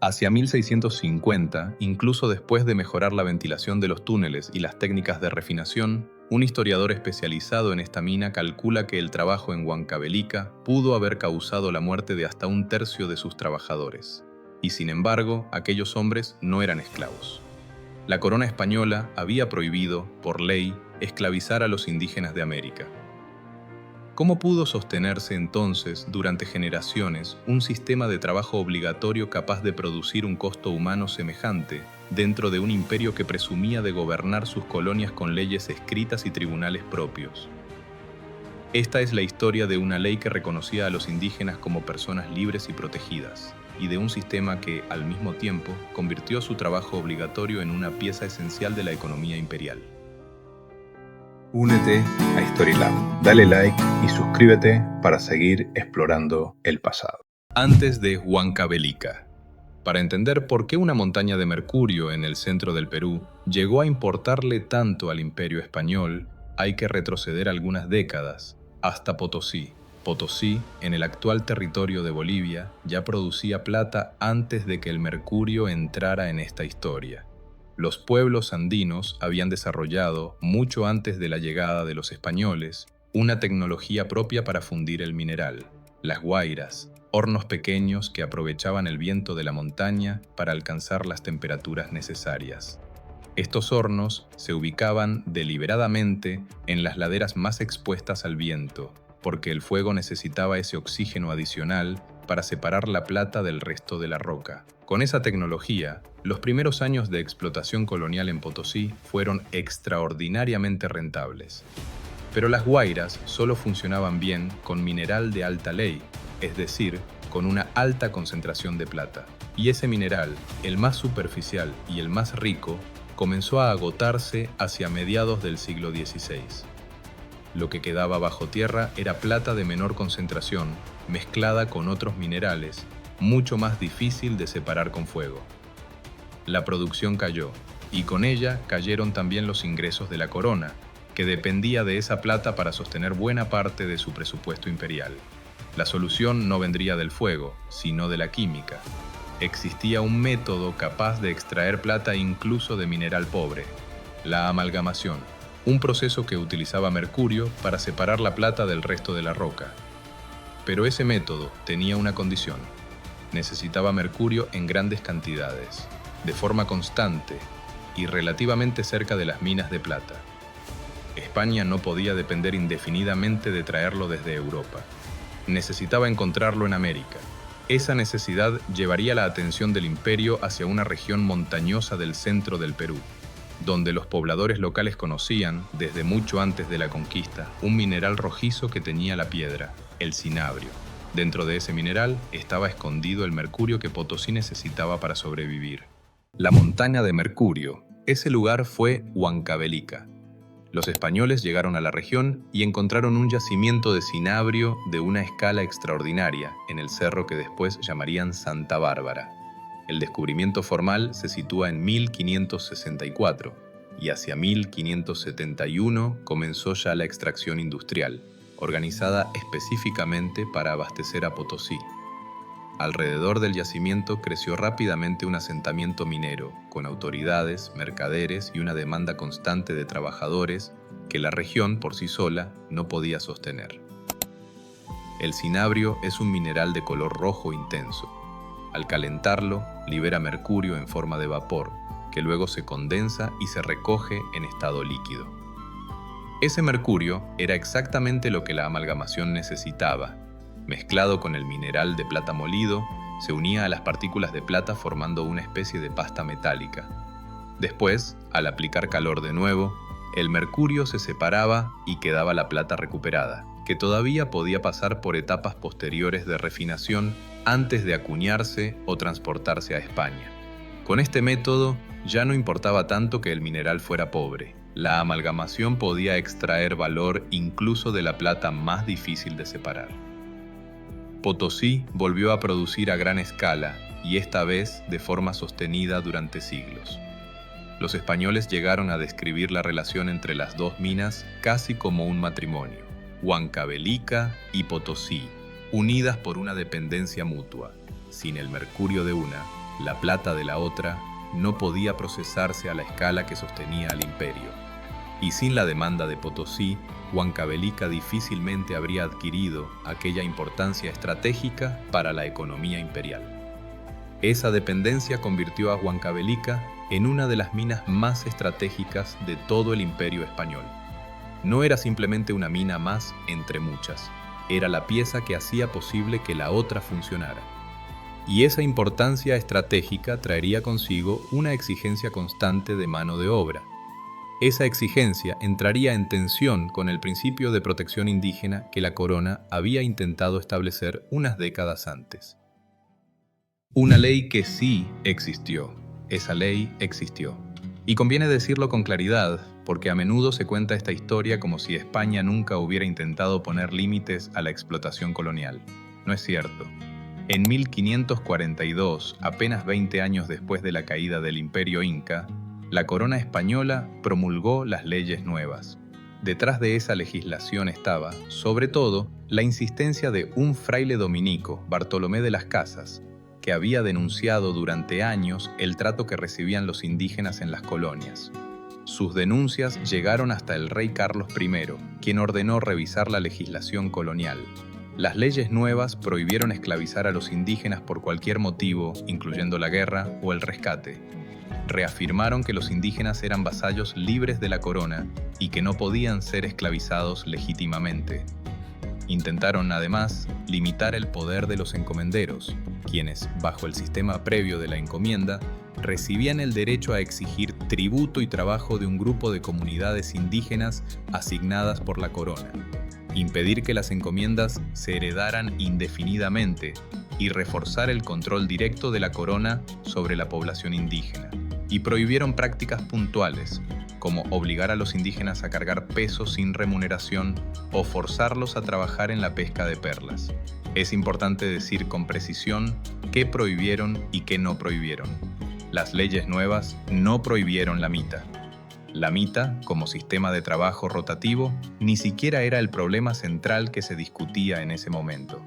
Hacia 1650, incluso después de mejorar la ventilación de los túneles y las técnicas de refinación, un historiador especializado en esta mina calcula que el trabajo en Huancavelica pudo haber causado la muerte de hasta un tercio de sus trabajadores. Y sin embargo, aquellos hombres no eran esclavos. La corona española había prohibido, por ley, esclavizar a los indígenas de América. ¿Cómo pudo sostenerse entonces, durante generaciones, un sistema de trabajo obligatorio capaz de producir un costo humano semejante, dentro de un imperio que presumía de gobernar sus colonias con leyes escritas y tribunales propios? Esta es la historia de una ley que reconocía a los indígenas como personas libres y protegidas, y de un sistema que, al mismo tiempo, convirtió su trabajo obligatorio en una pieza esencial de la economía imperial. Únete a Storyland, dale like y suscríbete para seguir explorando el pasado. Antes de Huancavelica. Para entender por qué una montaña de mercurio en el centro del Perú llegó a importarle tanto al Imperio Español, hay que retroceder algunas décadas, hasta Potosí. Potosí, en el actual territorio de Bolivia, ya producía plata antes de que el mercurio entrara en esta historia. Los pueblos andinos habían desarrollado, mucho antes de la llegada de los españoles, una tecnología propia para fundir el mineral: las guairas, hornos pequeños que aprovechaban el viento de la montaña para alcanzar las temperaturas necesarias. Estos hornos se ubicaban deliberadamente en las laderas más expuestas al viento, porque el fuego necesitaba ese oxígeno adicional para separar la plata del resto de la roca. Con esa tecnología, los primeros años de explotación colonial en Potosí fueron extraordinariamente rentables. Pero las guairas solo funcionaban bien con mineral de alta ley, es decir, con una alta concentración de plata. Y ese mineral, el más superficial y el más rico, comenzó a agotarse hacia mediados del siglo XVI. Lo que quedaba bajo tierra era plata de menor concentración, mezclada con otros minerales, mucho más difícil de separar con fuego. La producción cayó, y con ella cayeron también los ingresos de la corona, que dependía de esa plata para sostener buena parte de su presupuesto imperial. La solución no vendría del fuego, sino de la química. Existía un método capaz de extraer plata incluso de mineral pobre: la amalgamación, un proceso que utilizaba mercurio para separar la plata del resto de la roca. Pero ese método tenía una condición: necesitaba mercurio en grandes cantidades, de forma constante y relativamente cerca de las minas de plata. España no podía depender indefinidamente de traerlo desde Europa. Necesitaba encontrarlo en América. Esa necesidad llevaría la atención del imperio hacia una región montañosa del centro del Perú, donde los pobladores locales conocían, desde mucho antes de la conquista, un mineral rojizo que tenía la piedra: el cinabrio. Dentro de ese mineral estaba escondido el mercurio que Potosí necesitaba para sobrevivir. La montaña de mercurio. Ese lugar fue Huancavelica. Los españoles llegaron a la región y encontraron un yacimiento de cinabrio de una escala extraordinaria en el cerro que después llamarían Santa Bárbara. El descubrimiento formal se sitúa en 1564 y hacia 1571 comenzó ya la extracción industrial, organizada específicamente para abastecer a Potosí. Alrededor del yacimiento creció rápidamente un asentamiento minero, con autoridades, mercaderes y una demanda constante de trabajadores que la región por sí sola no podía sostener. El cinabrio es un mineral de color rojo intenso. Al calentarlo, libera mercurio en forma de vapor, que luego se condensa y se recoge en estado líquido. Ese mercurio era exactamente lo que la amalgamación necesitaba. Mezclado con el mineral de plata molido, se unía a las partículas de plata formando una especie de pasta metálica. Después, al aplicar calor de nuevo, el mercurio se separaba y quedaba la plata recuperada, que todavía podía pasar por etapas posteriores de refinación antes de acuñarse o transportarse a España. Con este método, ya no importaba tanto que el mineral fuera pobre. La amalgamación podía extraer valor incluso de la plata más difícil de separar. Potosí volvió a producir a gran escala y esta vez de forma sostenida durante siglos. Los españoles llegaron a describir la relación entre las dos minas casi como un matrimonio: Huancavelica y Potosí, unidas por una dependencia mutua. Sin el mercurio de una, La plata de la otra no podía procesarse a la escala que sostenía al imperio. Y sin la demanda de Potosí, Huancavelica difícilmente habría adquirido aquella importancia estratégica para la economía imperial. Esa dependencia convirtió a Huancavelica en una de las minas más estratégicas de todo el imperio español. No era simplemente una mina más entre muchas, era la pieza que hacía posible que la otra funcionara. Y esa importancia estratégica traería consigo una exigencia constante de mano de obra. Esa exigencia entraría en tensión con el principio de protección indígena que la corona había intentado establecer unas décadas antes. Una ley que sí existió. Esa ley existió. Y conviene decirlo con claridad, porque a menudo se cuenta esta historia como si España nunca hubiera intentado poner límites a la explotación colonial. No es cierto. En 1542, apenas 20 años después de la caída del Imperio Inca, la corona española promulgó las leyes nuevas. Detrás de esa legislación estaba, sobre todo, la insistencia de un fraile dominico, Bartolomé de las Casas, que había denunciado durante años el trato que recibían los indígenas en las colonias. Sus denuncias llegaron hasta el rey Carlos I, quien ordenó revisar la legislación colonial. Las leyes nuevas prohibieron esclavizar a los indígenas por cualquier motivo, incluyendo la guerra o el rescate. Reafirmaron que los indígenas eran vasallos libres de la corona y que no podían ser esclavizados legítimamente. Intentaron, además, limitar el poder de los encomenderos, quienes, bajo el sistema previo de la encomienda, recibían el derecho a exigir tributo y trabajo de un grupo de comunidades indígenas asignadas por la corona, impedir que las encomiendas se heredaran indefinidamente y reforzar el control directo de la corona sobre la población indígena. Y prohibieron prácticas puntuales, como obligar a los indígenas a cargar pesos sin remuneración o forzarlos a trabajar en la pesca de perlas. Es importante decir con precisión qué prohibieron y qué no prohibieron. Las leyes nuevas no prohibieron la mita. La mita, como sistema de trabajo rotativo, ni siquiera era el problema central que se discutía en ese momento.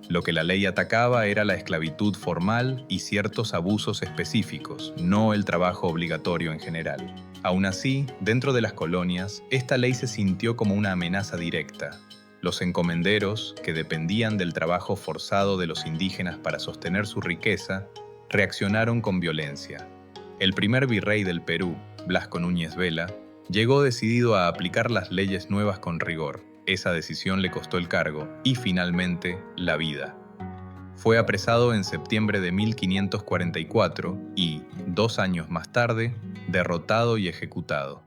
Lo que la ley atacaba era la esclavitud formal y ciertos abusos específicos, no el trabajo obligatorio en general. Aún así, dentro de las colonias, esta ley se sintió como una amenaza directa. Los encomenderos, que dependían del trabajo forzado de los indígenas para sostener su riqueza, reaccionaron con violencia. El primer virrey del Perú, Blasco Núñez Vela, llegó decidido a aplicar las leyes nuevas con rigor. Esa decisión le costó el cargo y, finalmente, la vida. Fue apresado en septiembre de 1544 y, 2 años más tarde, derrotado y ejecutado.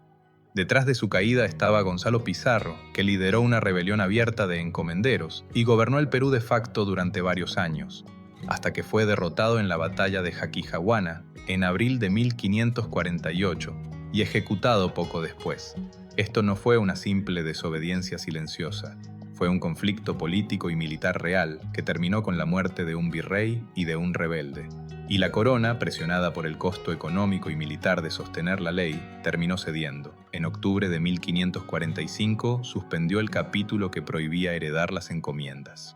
Detrás de su caída estaba Gonzalo Pizarro, que lideró una rebelión abierta de encomenderos y gobernó el Perú de facto durante varios años, hasta que fue derrotado en la batalla de Jaquijahuana en abril de 1548 y ejecutado poco después. Esto no fue una simple desobediencia silenciosa, fue un conflicto político y militar real que terminó con la muerte de un virrey y de un rebelde. Y la corona, presionada por el costo económico y militar de sostener la ley, terminó cediendo. En octubre de 1545 suspendió el capítulo que prohibía heredar las encomiendas.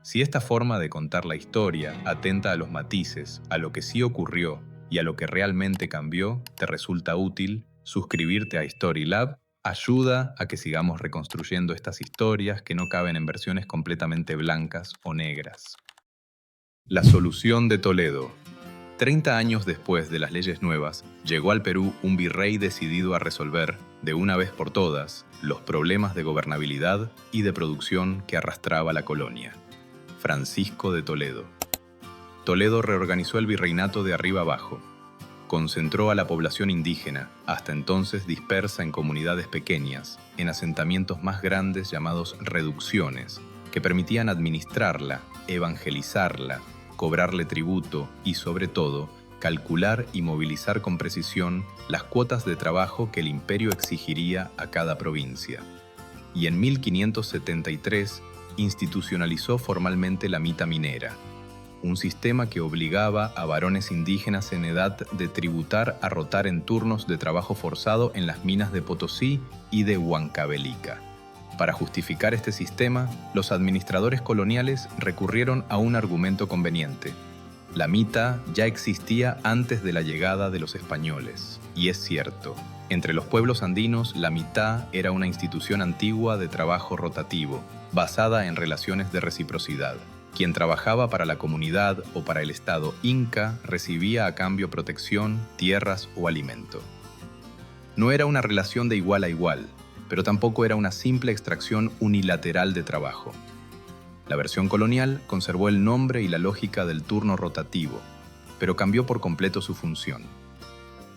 Si esta forma de contar la historia atenta a los matices, a lo que sí ocurrió y a lo que realmente cambió, te resulta útil, suscribirte a Storylab ayuda a que sigamos reconstruyendo estas historias que no caben en versiones completamente blancas o negras. La solución de Toledo. 30 años después de las leyes nuevas, llegó al Perú un virrey decidido a resolver, de una vez por todas, los problemas de gobernabilidad y de producción que arrastraba la colonia. Francisco de Toledo. Toledo reorganizó el virreinato de arriba abajo. Concentró a la población indígena, hasta entonces dispersa en comunidades pequeñas, en asentamientos más grandes llamados reducciones, que permitían administrarla, evangelizarla, cobrarle tributo y, sobre todo, calcular y movilizar con precisión las cuotas de trabajo que el imperio exigiría a cada provincia. Y en 1573 institucionalizó formalmente la mita minera, un sistema que obligaba a varones indígenas en edad de tributar a rotar en turnos de trabajo forzado en las minas de Potosí y de Huancavelica. Para justificar este sistema, los administradores coloniales recurrieron a un argumento conveniente. La mita ya existía antes de la llegada de los españoles, y es cierto. Entre los pueblos andinos, la mitá era una institución antigua de trabajo rotativo, basada en relaciones de reciprocidad. Quien trabajaba para la comunidad o para el Estado inca recibía a cambio protección, tierras o alimento. No era una relación de igual a igual, pero tampoco era una simple extracción unilateral de trabajo. La versión colonial conservó el nombre y la lógica del turno rotativo, pero cambió por completo su función.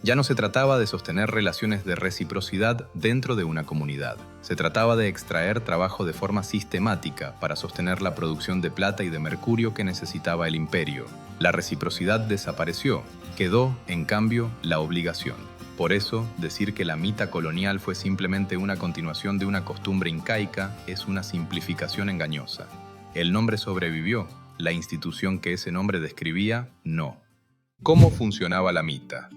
Ya no se trataba de sostener relaciones de reciprocidad dentro de una comunidad. Se trataba de extraer trabajo de forma sistemática para sostener la producción de plata y de mercurio que necesitaba el imperio. La reciprocidad desapareció, quedó, en cambio, la obligación. Por eso, decir que la mita colonial fue simplemente una continuación de una costumbre incaica es una simplificación engañosa. El nombre sobrevivió, la institución que ese nombre describía, no. ¿Cómo funcionaba la mita?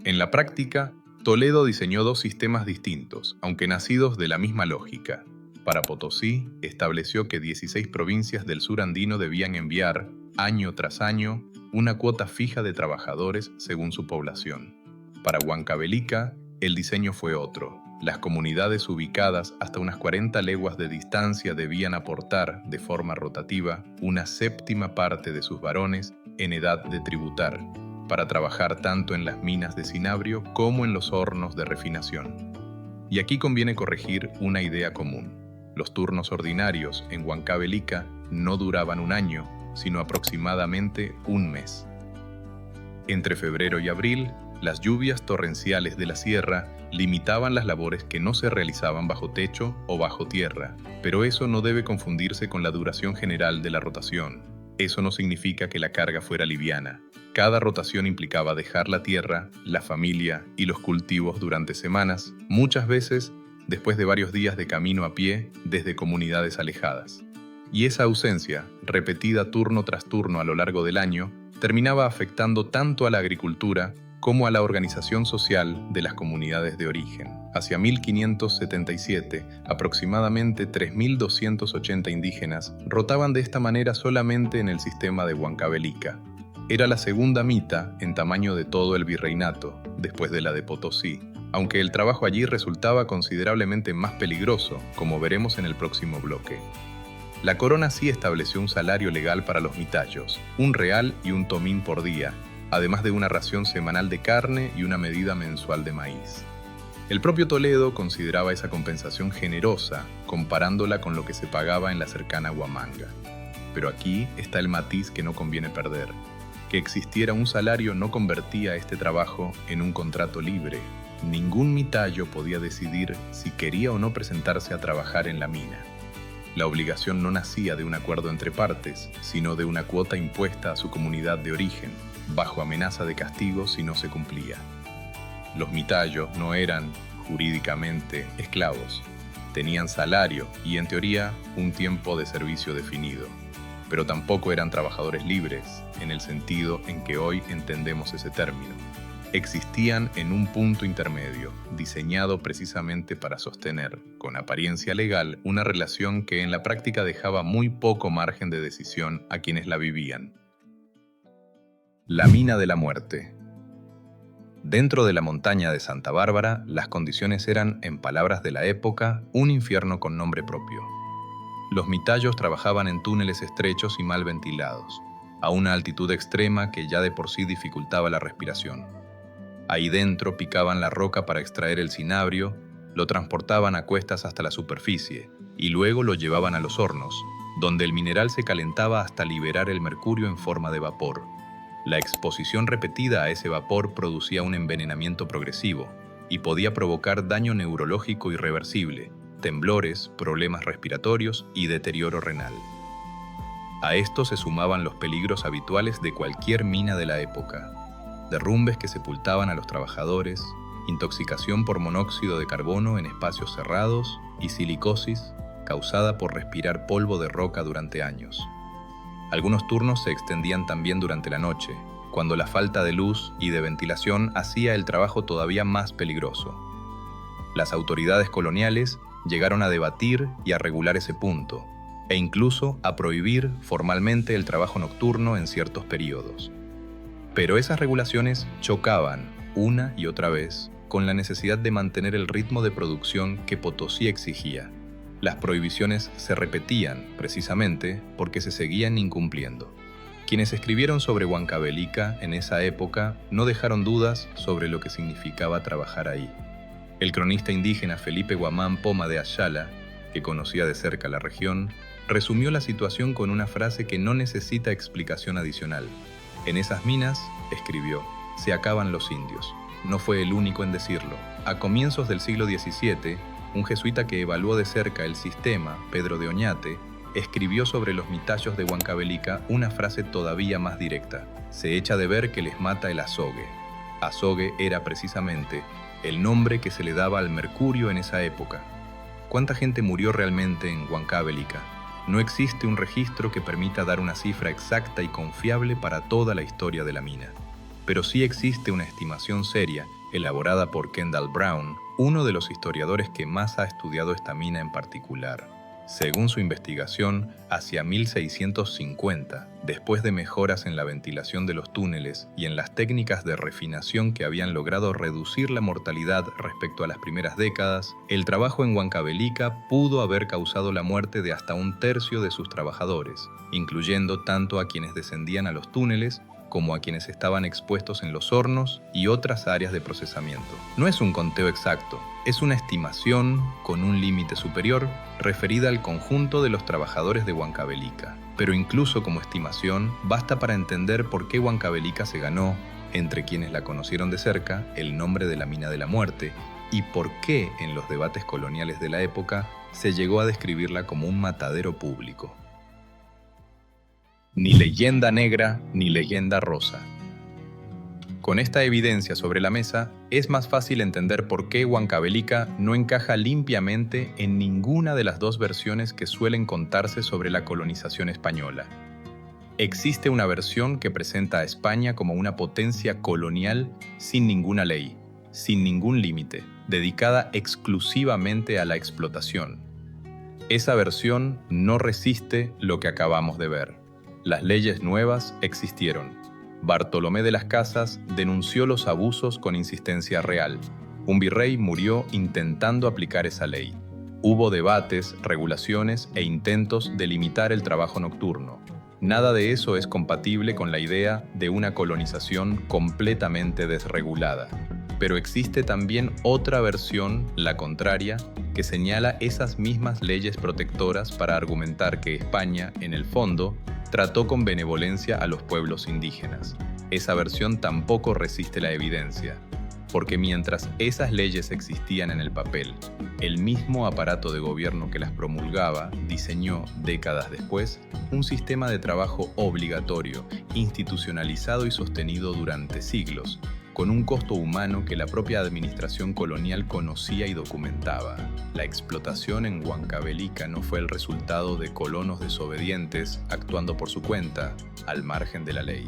En la práctica, Toledo diseñó dos sistemas distintos, aunque nacidos de la misma lógica. Para Potosí, estableció que 16 provincias del sur andino debían enviar, año tras año, una cuota fija de trabajadores según su población. Para Huancavelica, el diseño fue otro. Las comunidades ubicadas hasta unas 40 leguas de distancia debían aportar, de forma rotativa, una séptima parte de sus varones en edad de tributar, para trabajar tanto en las minas de cinabrio como en los hornos de refinación. Y aquí conviene corregir una idea común. Los turnos ordinarios en Huancavelica no duraban un año, sino aproximadamente un mes. Entre febrero y abril, las lluvias torrenciales de la sierra limitaban las labores que no se realizaban bajo techo o bajo tierra, pero eso no debe confundirse con la duración general de la rotación. Eso no significa que la carga fuera liviana. Cada rotación implicaba dejar la tierra, la familia y los cultivos durante semanas, muchas veces después de varios días de camino a pie desde comunidades alejadas. Y esa ausencia, repetida turno tras turno a lo largo del año, terminaba afectando tanto a la agricultura como a la organización social de las comunidades de origen. Hacia 1577, aproximadamente 3.280 indígenas rotaban de esta manera solamente en el sistema de Huancavelica. Era la segunda mita en tamaño de todo el virreinato, después de la de Potosí, aunque el trabajo allí resultaba considerablemente más peligroso, como veremos en el próximo bloque. La corona sí estableció un salario legal para los mitayos, un real y un tomín por día, además de una ración semanal de carne y una medida mensual de maíz. El propio Toledo consideraba esa compensación generosa, comparándola con lo que se pagaba en la cercana Huamanga. Pero aquí está el matiz que no conviene perder. Que existiera un salario no convertía este trabajo en un contrato libre. Ningún mitayo podía decidir si quería o no presentarse a trabajar en la mina. La obligación no nacía de un acuerdo entre partes, sino de una cuota impuesta a su comunidad de origen, bajo amenaza de castigo si no se cumplía. Los mitayos no eran, jurídicamente, esclavos. Tenían salario y, en teoría, un tiempo de servicio definido. Pero tampoco eran trabajadores libres, en el sentido en que hoy entendemos ese término. Existían en un punto intermedio, diseñado precisamente para sostener, con apariencia legal, una relación que en la práctica dejaba muy poco margen de decisión a quienes la vivían. La mina de la muerte. Dentro de la montaña de Santa Bárbara, las condiciones eran, en palabras de la época, un infierno con nombre propio. Los mitayos trabajaban en túneles estrechos y mal ventilados, a una altitud extrema que ya de por sí dificultaba la respiración. Ahí dentro picaban la roca para extraer el cinabrio, lo transportaban a cuestas hasta la superficie y luego lo llevaban a los hornos, donde el mineral se calentaba hasta liberar el mercurio en forma de vapor. La exposición repetida a ese vapor producía un envenenamiento progresivo y podía provocar daño neurológico irreversible, temblores, problemas respiratorios y deterioro renal. A esto se sumaban los peligros habituales de cualquier mina de la época: derrumbes que sepultaban a los trabajadores, intoxicación por monóxido de carbono en espacios cerrados y silicosis causada por respirar polvo de roca durante años. Algunos turnos se extendían también durante la noche, cuando la falta de luz y de ventilación hacía el trabajo todavía más peligroso. Las autoridades coloniales llegaron a debatir y a regular ese punto, e incluso a prohibir formalmente el trabajo nocturno en ciertos periodos. Pero esas regulaciones chocaban, una y otra vez, con la necesidad de mantener el ritmo de producción que Potosí exigía. Las prohibiciones se repetían, precisamente, porque se seguían incumpliendo. Quienes escribieron sobre Huancavelica en esa época no dejaron dudas sobre lo que significaba trabajar ahí. El cronista indígena Felipe Guamán Poma de Ayala, que conocía de cerca la región, resumió la situación con una frase que no necesita explicación adicional. En esas minas, escribió, se acaban los indios. No fue el único en decirlo. A comienzos del siglo XVII, un jesuita que evaluó de cerca el sistema, Pedro de Oñate, escribió sobre los mitallos de Huancavelica una frase todavía más directa. Se echa de ver que les mata el azogue. Azogue era precisamente el nombre que se le daba al mercurio en esa época. ¿Cuánta gente murió realmente en Huancavelica? No existe un registro que permita dar una cifra exacta y confiable para toda la historia de la mina. Pero sí existe una estimación seria, elaborada por Kendall Brown, uno de los historiadores que más ha estudiado esta mina en particular. Según su investigación, hacia 1650, después de mejoras en la ventilación de los túneles y en las técnicas de refinación que habían logrado reducir la mortalidad respecto a las primeras décadas, el trabajo en Huancavelica pudo haber causado la muerte de hasta un tercio de sus trabajadores, incluyendo tanto a quienes descendían a los túneles como a quienes estaban expuestos en los hornos y otras áreas de procesamiento. No es un conteo exacto, es una estimación con un límite superior referida al conjunto de los trabajadores de Huancavelica. Pero incluso como estimación, basta para entender por qué Huancavelica se ganó, entre quienes la conocieron de cerca, el nombre de la mina de la muerte, y por qué en los debates coloniales de la época se llegó a describirla como un matadero público. Ni leyenda negra ni leyenda rosa. Con esta evidencia sobre la mesa, es más fácil entender por qué Huancavelica no encaja limpiamente en ninguna de las dos versiones que suelen contarse sobre la colonización española. Existe una versión que presenta a España como una potencia colonial sin ninguna ley, sin ningún límite, dedicada exclusivamente a la explotación. Esa versión no resiste lo que acabamos de ver. Las leyes nuevas existieron. Bartolomé de las Casas denunció los abusos con insistencia real. Un virrey murió intentando aplicar esa ley. Hubo debates, regulaciones e intentos de limitar el trabajo nocturno. Nada de eso es compatible con la idea de una colonización completamente desregulada. Pero existe también otra versión, la contraria, que señala esas mismas leyes protectoras para argumentar que España, en el fondo, trató con benevolencia a los pueblos indígenas. Esa versión tampoco resiste la evidencia, porque mientras esas leyes existían en el papel, el mismo aparato de gobierno que las promulgaba diseñó, décadas después, un sistema de trabajo obligatorio, institucionalizado y sostenido durante siglos, con un costo humano que la propia administración colonial conocía y documentaba. La explotación en Huancavelica no fue el resultado de colonos desobedientes actuando por su cuenta, al margen de la ley.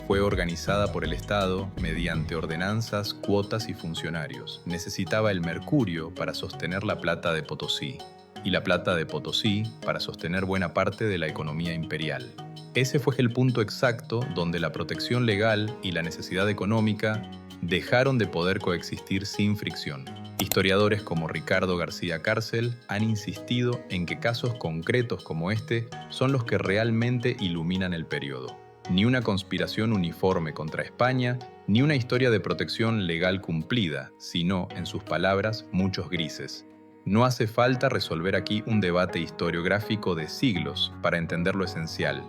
Fue organizada por el Estado mediante ordenanzas, cuotas y funcionarios. Necesitaba el mercurio para sostener la plata de Potosí, y la plata de Potosí para sostener buena parte de la economía imperial. Ese fue el punto exacto donde la protección legal y la necesidad económica dejaron de poder coexistir sin fricción. Historiadores como Ricardo García Cárcel han insistido en que casos concretos como este son los que realmente iluminan el periodo. Ni una conspiración uniforme contra España, ni una historia de protección legal cumplida, sino, en sus palabras, muchos grises. No hace falta resolver aquí un debate historiográfico de siglos para entender lo esencial.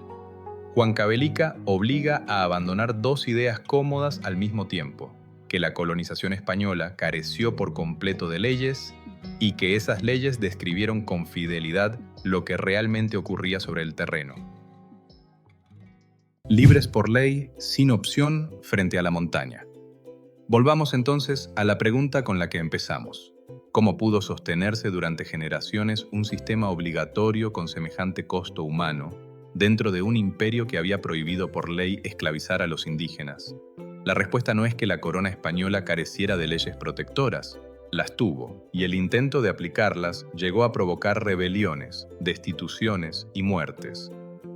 Huancavelica obliga a abandonar dos ideas cómodas al mismo tiempo: que la colonización española careció por completo de leyes y que esas leyes describieron con fidelidad lo que realmente ocurría sobre el terreno. Libres por ley, sin opción, frente a la montaña. Volvamos entonces a la pregunta con la que empezamos. ¿Cómo pudo sostenerse durante generaciones un sistema obligatorio con semejante costo humano dentro de un imperio que había prohibido por ley esclavizar a los indígenas? La respuesta no es que la corona española careciera de leyes protectoras. Las tuvo, y el intento de aplicarlas llegó a provocar rebeliones, destituciones y muertes.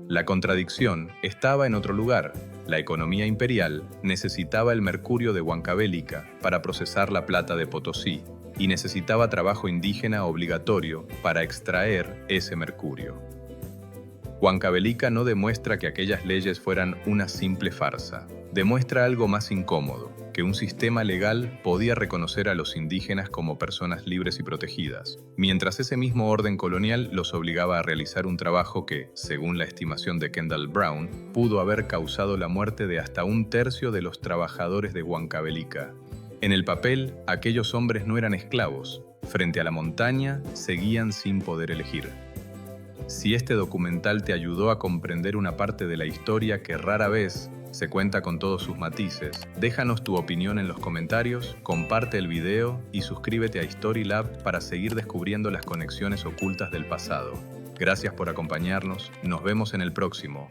La contradicción estaba en otro lugar. La economía imperial necesitaba el mercurio de Huancavelica para procesar la plata de Potosí y necesitaba trabajo indígena obligatorio para extraer ese mercurio. Huancavelica no demuestra que aquellas leyes fueran una simple farsa. Demuestra algo más incómodo, que un sistema legal podía reconocer a los indígenas como personas libres y protegidas, mientras ese mismo orden colonial los obligaba a realizar un trabajo que, según la estimación de Kendall Brown, pudo haber causado la muerte de hasta 1/3 de los trabajadores de Huancavelica. En el papel, aquellos hombres no eran esclavos. Frente a la montaña, seguían sin poder elegir. Si este documental te ayudó a comprender una parte de la historia que rara vez se cuenta con todos sus matices, déjanos tu opinión en los comentarios, comparte el video y suscríbete a Storylab para seguir descubriendo las conexiones ocultas del pasado. Gracias por acompañarnos, nos vemos en el próximo.